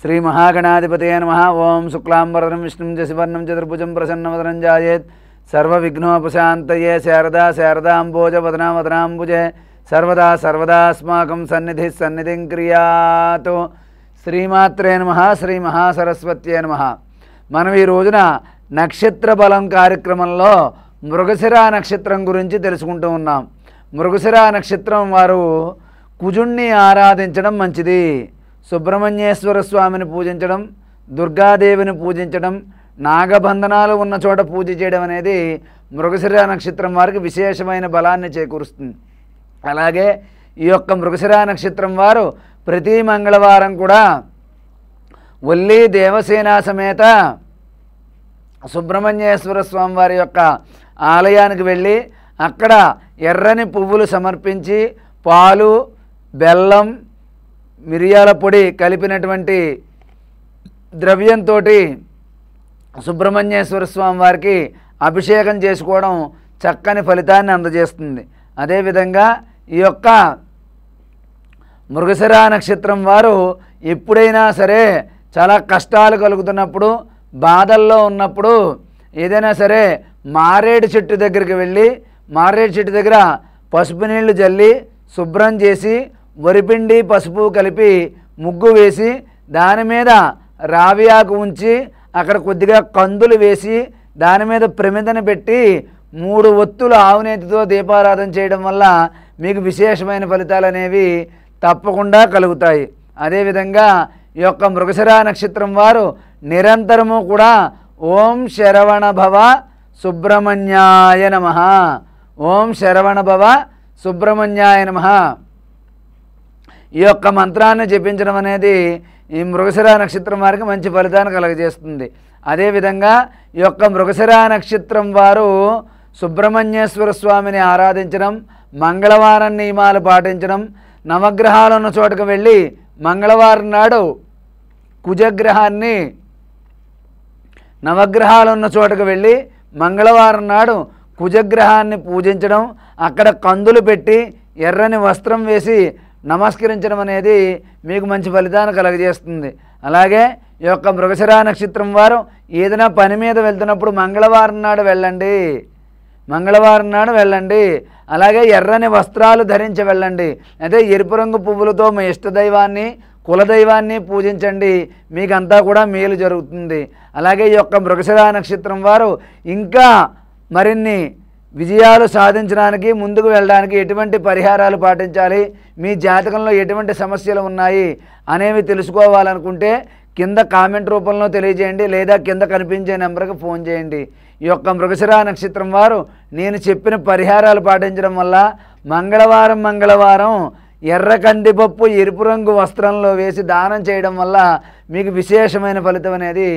శ్రీ మహాగణాధిపతయే నమః. ఓం శుక్లాంబరధరం విష్ణుం శశివర్ణం చతుర్భుజం ప్రసన్నవదనం ధ్యాయేత్ సర్వవిఘ్నోపశాంతయే. శారదా శారదాంబోజ వదనా వదనాంబుజే సర్వదా సర్వదాస్మాకం సన్నిధిః సన్నిధిం క్రియాతు. శ్రీమాత్రే నమః. శ్రీ మహాసరస్వత్యే నమః. మనం ఈ రోజున నక్షత్ర బలం కార్యక్రమంలో మృగశిర నక్షత్రం గురించి తెలుసుకుంటూ ఉన్నాం. మృగశిర నక్షత్రం వారు కుజుణ్ణి ఆరాధించడం మంచిది. సుబ్రహ్మణ్యేశ్వర స్వామిని పూజించడం, దుర్గాదేవిని పూజించడం, నాగబంధనాలు ఉన్న చోట పూజ చేయడం అనేది మృగశిర నక్షత్రం వారికి విశేషమైన బలాన్ని చేకూరుస్తుంది. అలాగే ఈ యొక్క మృగశిర నక్షత్రం వారు ప్రతి మంగళవారం కూడా ఒల్లి దేవసేన సమేత సుబ్రహ్మణ్యేశ్వర స్వామి వారి యొక్క ఆలయానికి వెళ్ళి అక్కడ ఎర్రని పువ్వులు సమర్పించి పాలు, బెల్లం, మిరియాల పొడి కలిపినటువంటి ద్రవ్యంతో సుబ్రహ్మణ్యేశ్వర స్వామి వారికి అభిషేకం చేసుకోవడం చక్కని ఫలితాన్ని అందజేస్తుంది. అదేవిధంగా ఈ యొక్క మృగశిర నక్షత్రం వారు ఎప్పుడైనా సరే చాలా కష్టాలు కలుగుతున్నప్పుడు, బాధల్లో ఉన్నప్పుడు ఏదైనా సరే మారేడు చెట్టు దగ్గరికి వెళ్ళి మారేడు చెట్టు దగ్గర పసుపు నీళ్లు జల్లి శుభ్రం చేసి వరిపిండి పసుపు కలిపి ముగ్గు వేసి దాని మీద రావి ఆకు ఉంచి అక్కడ కొద్దిగా కందులు వేసి దాని మీద ప్రమిదను పెట్టి 3 ఒత్తులు ఆవునేతితో దీపారాధన చేయడం వల్ల మీకు విశేషమైన ఫలితాలు అనేవి తప్పకుండా కలుగుతాయి. అదేవిధంగా ఈ యొక్క మృగశిర నక్షత్రం వారు నిరంతరము కూడా ఓం శరవణ భవ సుబ్రహ్మణ్యాయ నమః, ఓం శరవణ భవ సుబ్రహ్మణ్యాయ నమః ఈ యొక్క మంత్రాన్ని జపించడం అనేది ఈ మృగశిర నక్షత్రం వారికి మంచి ఫలితాన్ని కలుగజేస్తుంది. అదేవిధంగా ఈ యొక్క మృగశిర నక్షత్రం వారు సుబ్రహ్మణ్యేశ్వర స్వామిని ఆరాధించడం, మంగళవారం నియమాలు పాటించడం, నవగ్రహాలు ఉన్న చోటుకు వెళ్ళి మంగళవారం నాడు కుజగ్రహాన్ని నవగ్రహాలు ఉన్న చోటుకు వెళ్ళి మంగళవారం నాడు కుజగ్రహాన్ని పూజించడం, అక్కడ కందులు పెట్టి ఎర్రని వస్త్రం వేసి నమస్కరించడం అనేది మీకు మంచి ఫలితాన్ని కలుగజేస్తుంది. అలాగే ఈ యొక్క మృగశిర నక్షత్రం వారు ఏదైనా పని మీద వెళ్తున్నప్పుడు మంగళవారం నాడు వెళ్ళండి, మంగళవారం నాడు వెళ్ళండి. అలాగే ఎర్రని వస్త్రాలు ధరించి వెళ్ళండి. అయితే ఎరుపు రంగు పువ్వులతో మీ ఇష్టదైవాన్ని, కులదైవాన్ని పూజించండి, మీకంతా కూడా మేలు జరుగుతుంది. అలాగే ఈ యొక్క మృగశిర నక్షత్రం వారు ఇంకా మరిన్ని విజయాలు సాధించడానికి, ముందుకు వెళ్ళడానికి ఎటువంటి పరిహారాలు పాటించాలి, మీ జాతకంలో ఎటువంటి సమస్యలు ఉన్నాయి అనేవి తెలుసుకోవాలనుకుంటే కింద కామెంట్ రూపంలో తెలియజేయండి, లేదా కింద కనిపించే నెంబర్కి ఫోన్ చేయండి. ఈ యొక్క మృగశిర నక్షత్రం వారు నేను చెప్పిన పరిహారాలు పాటించడం వల్ల మంగళవారం ఎర్ర కందిపప్పు ఎరుపు రంగు వస్త్రంలో వేసి దానం చేయడం వల్ల మీకు విశేషమైన ఫలితం అనేది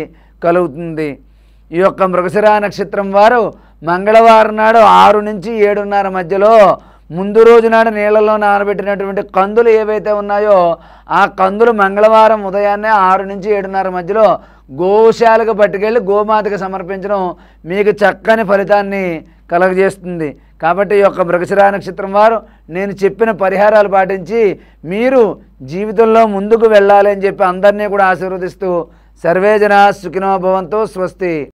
కలుగుతుంది. ఈ యొక్క మృగశిర నక్షత్రం వారు మంగళవారం నాడు 6 నుంచి 7:30 మధ్యలో ముందు రోజు నాడు నీళ్లలో నానబెట్టినటువంటి కందులు ఏవైతే ఉన్నాయో ఆ కందులు మంగళవారం ఉదయాన్నే 6 నుంచి 7:30 మధ్యలో గోశాలకు పట్టుకెళ్ళి గోమాతకు సమర్పించడం మీకు చక్కని ఫలితాన్ని కలుగజేస్తుంది. కాబట్టి ఈ యొక్క మృగశిర నక్షత్రం వారు నేను చెప్పిన పరిహారాలు పాటించి మీరు జీవితంలో ముందుకు వెళ్ళాలి అని చెప్పి అందరినీ కూడా ఆశీర్వదిస్తూ సర్వే జనా సుఖినో భవంతు. స్వస్తి.